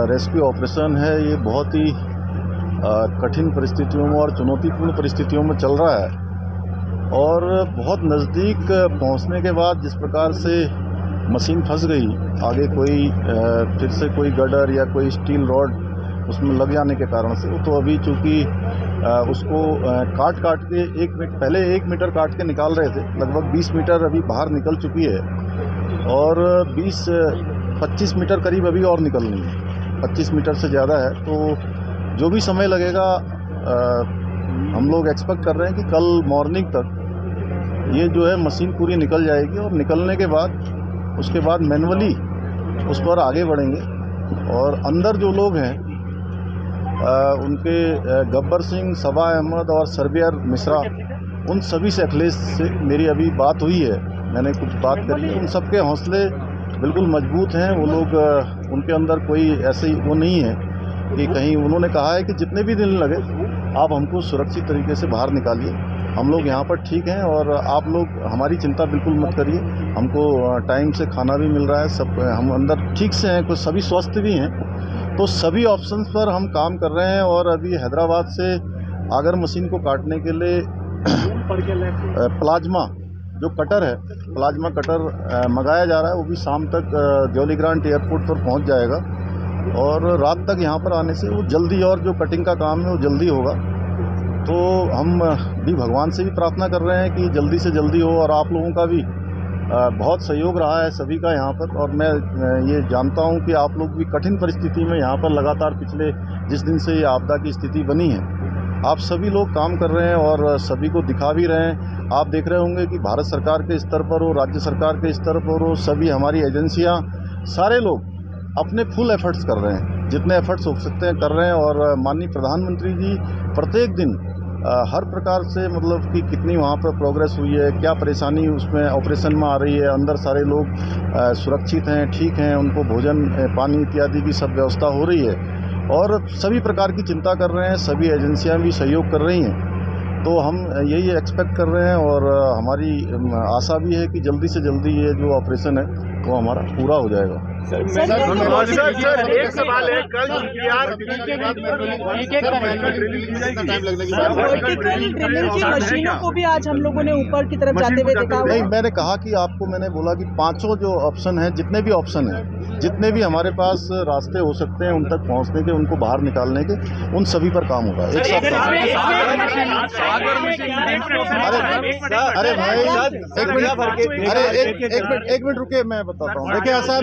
Rescue operation है, ये बहुत ही कठिन परिस्थितियों में और चुनौतीपूर्ण परिस्थितियों में चल रहा है और बहुत नज़दीक पहुंचने के बाद जिस प्रकार से मशीन फंस गई, आगे कोई फिर से कोई गडर या कोई स्टील रॉड उसमें लग जाने के कारण से, तो अभी चूँकि उसको काट के पहले 1 मीटर काट के निकाल रहे थे, लगभग 20 मीटर अभी बाहर निकल चुकी है और 25 मीटर करीब अभी और निकलनी है, 25 मीटर से ज़्यादा है। तो जो भी समय लगेगा हम लोग एक्सपेक्ट कर रहे हैं कि कल मॉर्निंग तक ये जो है मशीन पूरी निकल जाएगी और निकलने के बाद उसके बाद मैनुअली उस पर आगे बढ़ेंगे और अंदर जो लोग हैं उनके गब्बर सिंह, सबा अहमद और सरबियर मिश्रा, उन सभी से अखिलेश से मेरी अभी बात हुई है, मैंने कुछ बात करी है। उन सबके हौसले बिल्कुल मजबूत हैं। वो लोग उनके अंदर कोई ऐसी वो नहीं है कि कहीं, उन्होंने कहा है कि जितने भी दिन लगे आप हमको सुरक्षित तरीके से बाहर निकालिए, हम लोग यहाँ पर ठीक हैं और आप लोग हमारी चिंता बिल्कुल मत करिए, हमको टाइम से खाना भी मिल रहा है, सब हम अंदर ठीक से हैं, कुछ सभी स्वस्थ भी हैं। तो सभी ऑप्शंस पर हम काम कर रहे हैं और अभी हैदराबाद से आगर मशीन को काटने के लिए प्लाज्मा जो कटर है, प्लाज्मा कटर मंगाया जा रहा है, वो भी शाम तक जॉली ग्रांट एयरपोर्ट पर पहुंच जाएगा और रात तक यहाँ पर आने से वो जल्दी, और जो कटिंग का काम है वो जल्दी होगा। तो हम भी भगवान से भी प्रार्थना कर रहे हैं कि जल्दी से जल्दी हो और आप लोगों का भी बहुत सहयोग रहा है सभी का यहाँ पर, और मैं ये जानता हूँ कि आप लोग भी कठिन परिस्थिति में यहाँ पर लगातार पिछले जिस दिन से ये आपदा की स्थिति बनी है, आप सभी लोग काम कर रहे हैं और सभी को दिखा भी रहे हैं। आप देख रहे होंगे कि भारत सरकार के स्तर पर हो, राज्य सरकार के स्तर पर हो, सभी हमारी एजेंसियाँ, सारे लोग अपने फुल एफर्ट्स कर रहे हैं, जितने एफर्ट्स हो सकते हैं कर रहे हैं। और माननीय प्रधानमंत्री जी प्रत्येक दिन हर प्रकार से, मतलब कि कितनी वहाँ पर प्रोग्रेस हुई है, क्या परेशानी उसमें ऑपरेशन में आ रही है, अंदर सारे लोग सुरक्षित हैं, ठीक हैं, उनको भोजन पानी इत्यादि की सब व्यवस्था हो रही है और सभी प्रकार की चिंता कर रहे हैं, सभी एजेंसियां भी सहयोग कर रही हैं। तो हम यही एक्सपेक्ट कर रहे हैं और हमारी आशा भी है कि जल्दी से जल्दी ये जो ऑपरेशन है वो हमारा पूरा हो जाएगा। सर एक सवाल है, कल मशीनों को भी आज हम लोगों ने ऊपर की तरफ जाते हुए देखा। नहीं, मैंने कहा कि आपको मैंने बोला कि पांचों जो ऑप्शन है, जितने भी ऑप्शन हैं, जितने भी हमारे पास रास्ते हो सकते हैं उन तक पहुंचने के, उनको बाहर निकालने के, उन सभी पर काम होगा एक साथ। अरे भाई एक मिनट रुके, मैं बताता हूँ। देखिए ऐसा है,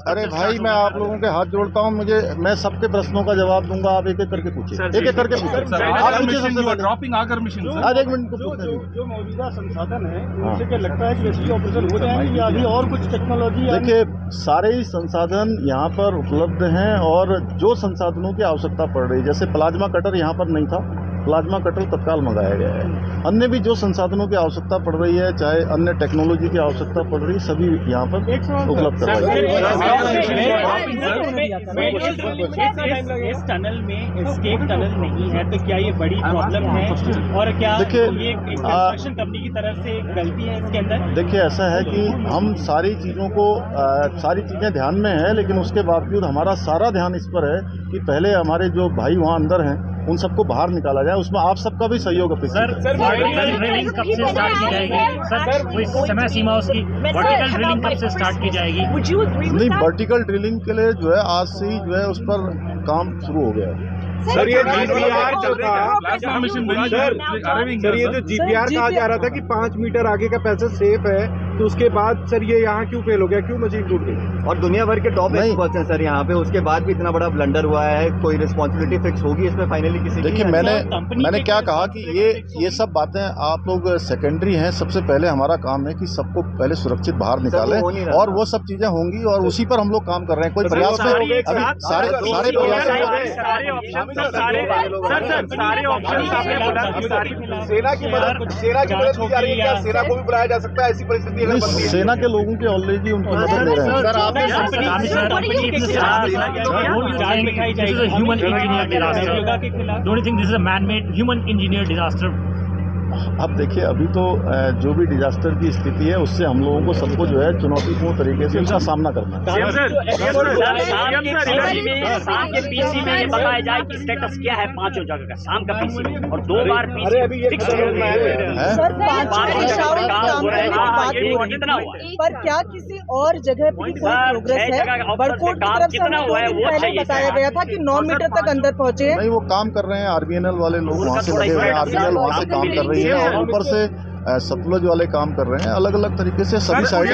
अरे भाई मैं आप लोगों के हाथ जोड़ता हूँ, मैं सबके प्रश्नों का जवाब दूंगा, आप एक एक करके पूछिए, एक एक करके पूछिए। आप पूछिए सबसे पहले। ड्रॉपिंग आगर मिशन, आज एक मिनट को पूछते हैं। जो मौजूदा संसाधन है उनसे क्या लगता है कि रेस्क्यू ऑपरेशन हो जाएंगे या अभी और कुछ टेक्नोलॉजी? देखिए सारे ही संसाधन यहाँ पर उपलब्ध हैं और जो संसाधनों की आवश्यकता पड़ रही है, जैसे प्लाज्मा कटर यहाँ पर नहीं था, प्लाज्मा कटर तत्काल मंगाया गया है। अन्य भी जो संसाधनों की आवश्यकता पड़ रही है, चाहे अन्य टेक्नोलॉजी की आवश्यकता पड़ रही है, सभी यहाँ पर उपलब्ध करवाई। इस टनल में एस्केप टनल नहीं है, तो क्या ये बड़ी प्रॉब्लम है और क्या ये कंस्ट्रक्शन कंपनी की तरफ से गलती है इसके अंदर? देखिए ऐसा है कि हम सारी चीज़ों को सारी चीज़ें ध्यान में है, लेकिन उसके बावजूद हमारा सारा ध्यान इस पर है कि पहले हमारे जो भाई वहाँ अंदर हैं उन सबको बाहर निकाला जाए, उसमें आप सबका भी सहयोग अपेक्षित है। सर वर्टिकल ड्रिलिंग कब से स्टार्ट की जाएगी? सर कोई समय सीमा उसकी? वर्टिकल ड्रिलिंग कब से स्टार्ट की जाएगी? नहीं, वर्टिकल ड्रिलिंग के लिए जो है आज से ही जो है उस पर काम शुरू हो गया है। सर ये जीपीआर जो था, सर ये जो जीपीआर कहा जा रहा था कि 5 मीटर आगे का पैसेज सेफ है, तो उसके बाद सर ये यहाँ क्यों फेल हो गया, क्यों मशीन टूट गई? और दुनिया भर के टॉप एक्सपर्ट्स हैं सर यहाँ पे, उसके बाद भी इतना बड़ा ब्लंडर हुआ है, कोई रिस्पॉन्सिबिलिटी फिक्स होगी इसमें फाइनली किसी? देखिए मैंने क्या कहा कि ये सब बातें आप लोग सेकेंडरी हैं, सबसे पहले हमारा काम है कि सबको पहले सुरक्षित बाहर निकालें और वो सब चीजें होंगी और उसी पर हम लोग काम कर रहे हैं। कोई प्रयास में अभी सारे प्रयास सारे ऑप्शन सेना की मदद की जा रही है, क्या सेना को भी बुलाया जा सकता है ऐसी परिस्थिति अगर बनती है? सेना के लोगों की ऑलरेडी उनकी मदद ले रहे हैं। Human engineer disaster, don't you think this is a man made human engineer disaster? अब देखिए, अभी तो जो भी डिजास्टर की स्थिति है उससे हम लोगों को सबको जो है चुनौतीपूर्ण तरीके से उसका सामना करना है। शाम के पीसी में ये बताया जाए कि स्टेटस क्या है 5 जगह का शाम का पीसी में, और 2 बार पीसी अभी ये फिक्स सर, 5 दिशाओं में काम करने की बात हो रही कितना हुआ है? पर क्या किसी और जगह पे कोई प्रोग्रेस है? बड़कोट की तरफ से हमें 2 दिन पहले बताया गया था कि 9 मीटर तक अंदर पहुंचे हैं। नहीं, वो काम कर रहे हैं, आरबीएनएल वाले लोग वहाँ से लगे हुए हैं, आरबीएनएल वहाँ से काम कर रही है और ऊपर से सतलुज वाले काम कर रहे हैं। अलग अलग तरीके से सभी साइड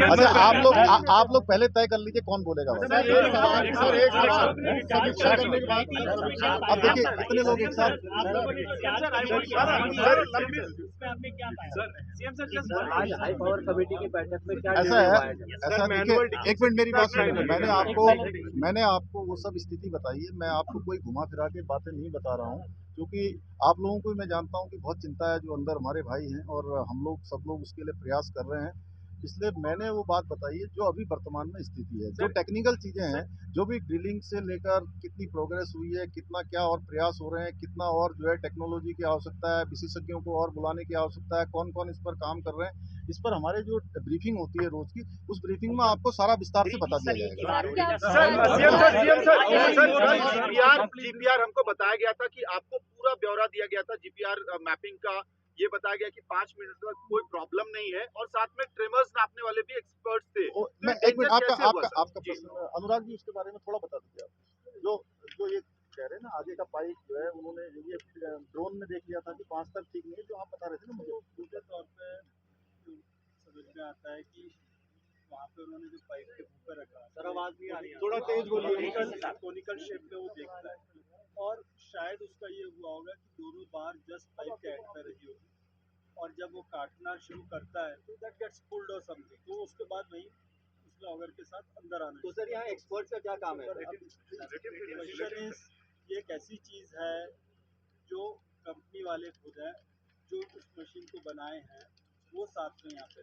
अच्छा, आप लोग पहले तय कर लीजिए कौन बोलेगा। अब देखिए इतने लोग एक साथ, हाई पावर कमेटी की बैठक में क्या ऐसा है देखिए, एक मिनट मेरी बात सुनिए। मैंने आपको वो सब स्थिति बताई है। मैं आपको कोई घुमा फिरा के बातें नहीं बता रहा हूँ, क्योंकि आप लोगों को मैं जानता हूँ कि बहुत चिंता है जो अंदर हमारे भाई हैं, और हम लोग सब लोग उसके लिए प्रयास कर रहे हैं। इसलिए मैंने वो बात बताई है जो अभी वर्तमान में स्थिति है। जो टेक्निकल चीज़ें हैं, जो भी ड्रिलिंग से लेकर कितनी प्रोग्रेस हुई है, कितना क्या और प्रयास हो रहे हैं, कितना और जो है टेक्नोलॉजी की आवश्यकता है, विशेषज्ञों को और बुलाने की आवश्यकता है, कौन कौन इस पर काम कर रहे हैं, इस पर हमारे जो ब्रीफिंग होती है रोज की, उस ब्रीफिंग में आपको सारा विस्तार से बता दिया जाएगा। जीपीआर हमको बताया गया था कि आपको पूरा ब्यौरा दिया गया था जीपीआर मैपिंग का। ये बताया गया कि 5 मिनट तक कोई प्रॉब्लम नहीं है, और साथ में ट्रेमर्स नापने वाले भी एक्सपर्ट्स थे। मैं एक मिनट, आपका प्रश्न अनुराग जी उसके बारे में थोड़ा बता दीजिए आप। जो ये कह रहे हैं ना, आगे का पाइप जो है उन्होंने ये ड्रोन में देख लिया था कि 5 तक ठीक नहीं है, जो आप बता रहे थे ना मुझे। दूसरे तौर पे समझ में आता है कि वहाँ पे उन्होंने जो पाइप के ऊपर रखा, सर आवाज नहीं आ रही है, थोड़ा तेज बोलिए, कोनिकल शेप में वो देखता है, और शायद उसका ये हुआ होगा कि दोनों बार जस्ट पाइप के एंड पे रही होगी, और जब वो काटना शुरू करता है तो दैट गेट्स पुल्ड और समथिंग, तो उसके बाद वही उसमें ऑगर के साथ अंदर आना। तो सर यहाँ एक्सपर्ट का क्या काम है? ये एक ऐसी चीज़ है जो कंपनी वाले खुद है जो उस मशीन को बनाए हैं, वो साथ में यहाँ पे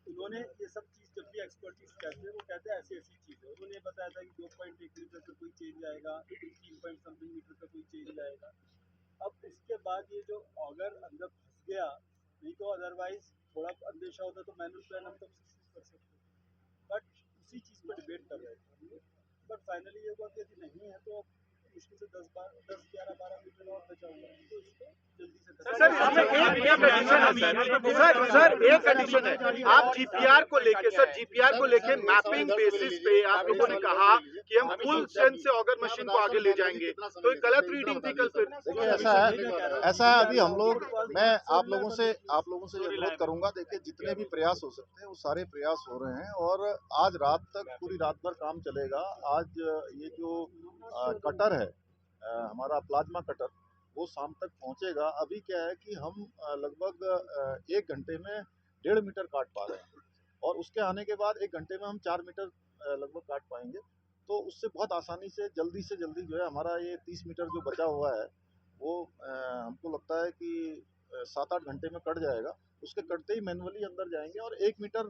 उन्होंने ये सब चीज़ जब भी एक्सपर्टीज कहते हैं वो कहते हैं ऐसी ऐसी चीज़ है। उन्होंने बताया था कि 2.1 मीटर पे कोई चेंज आएगा, 3 समथिंग मीटर पे कोई चेंज आएगा। अब इसके बाद ये जो ऑगर अंदर फंस गया, नहीं तो अदरवाइज थोड़ा अंदेशा होता तो मैनुअल प्लान हम तब कर सकते, बट उसी चीज़ पर डिबेट कर रहे थे। बट फाइनली ये हुआ कि यदि नहीं है तो मुश्किल से 10-11-12 मीटर और बचा हुआ है, तो इसको जल्दी से सर एक कंडीशन है, आप जीपीआर को लेके मैपिंग बेसिस पे आप लोगों ने कहा कि हम फुल स्ट्रेंथ से ऑगर मशीन को आगे ले जाएंगे, तो एक गलत रीडिंग थी कल फिर। ऐसा है अभी हम लोग, मैं आप लोगों से ये अनुरोध करूंगा, देखिए जितने भी प्रयास हो सकते हैं वो सारे प्रयास हो रहे हैं, और आज रात तक पूरी रात भर काम चलेगा। आज ये जो कटर है हमारा प्लाज्मा कटर, वो शाम तक पहुंचेगा। अभी क्या है कि हम लगभग 1 घंटे में 1.5 मीटर काट पा रहे हैं, और उसके आने के बाद 1 घंटे में हम 4 मीटर लगभग काट पाएंगे। तो उससे बहुत आसानी से जल्दी जो है हमारा ये 30 मीटर जो बचा हुआ है वो हमको लगता है कि 7-8 घंटे में कट जाएगा। उसके कटते ही मैनुअली अंदर जाएंगे, और 1 मीटर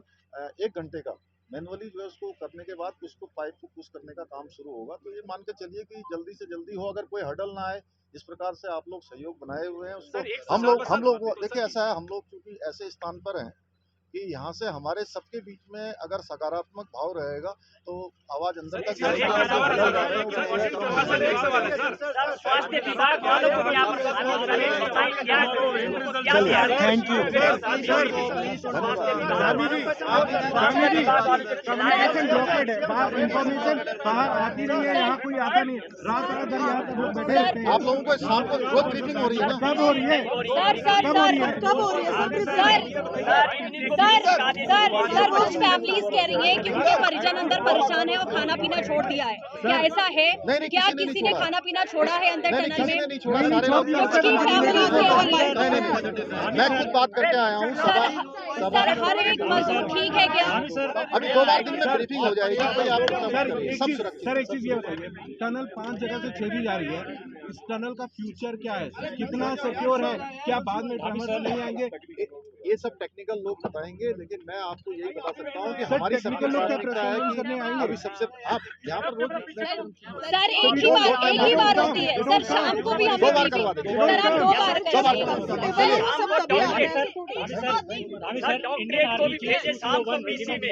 1 घंटे का मैनुअली जो है उसको करने के बाद उसको पाइप को पुश करने का काम शुरू होगा। तो ये मान के चलिए कि जल्दी से जल्दी हो, अगर कोई हर्डल ना आए। जिस प्रकार से आप लोग सहयोग बनाए हुए हैं उसको हम लोग देखिए ऐसा है, हम लोग क्योंकि ऐसे स्थान पर हैं कि यहाँ से हमारे सबके बीच में अगर सकारात्मक भाव रहेगा तो आवाज अंदर तक थैंक यू। इन्फॉर्मेशन बाहर आती नहीं है, यहाँ कोई आता नहीं, रात यहाँ तक लोग बैठे रहते हैं। आप लोगों को शाम को रोज ब्रीफिंग हो रही है ना? कब हो रही है? सर कुछ फैमिलीज कह रही है कि उनके परिजन अंदर परेशान है और खाना पीना छोड़ दिया है, क्या ऐसा है? क्या किसी ने खाना पीना छोड़ा है अंदर टनल में? मैं खुद बात करके आया हूँ। सर हर एक मजदूर ठीक है क्या? अभी 2 दिन में ब्रीफिंग हो जाएगी। सर एक चीज ये बताइए, टनल 5 जगह से छेदी जा रही है, इस टनल का फ्यूचर क्या है? कितना सिक्योर है? क्या बाद में ट्रैमर्स नहीं आएंगे? ये सब टेक्निकल लोग बताएंगे, लेकिन मैं आपको यही बता सकता हूँ कि सर, हमारी टेक्निकल लोग क्या प्राथमिकता है प्रेशराइज करने कि आएंगे? अभी सबसे आप यहाँ पर रोज सर एक ही बार होती है सर, शाम को भी हमें briefing- सर आप 2 बार करेंगे। सर इंडियन आर्मी के 301 मिनिमम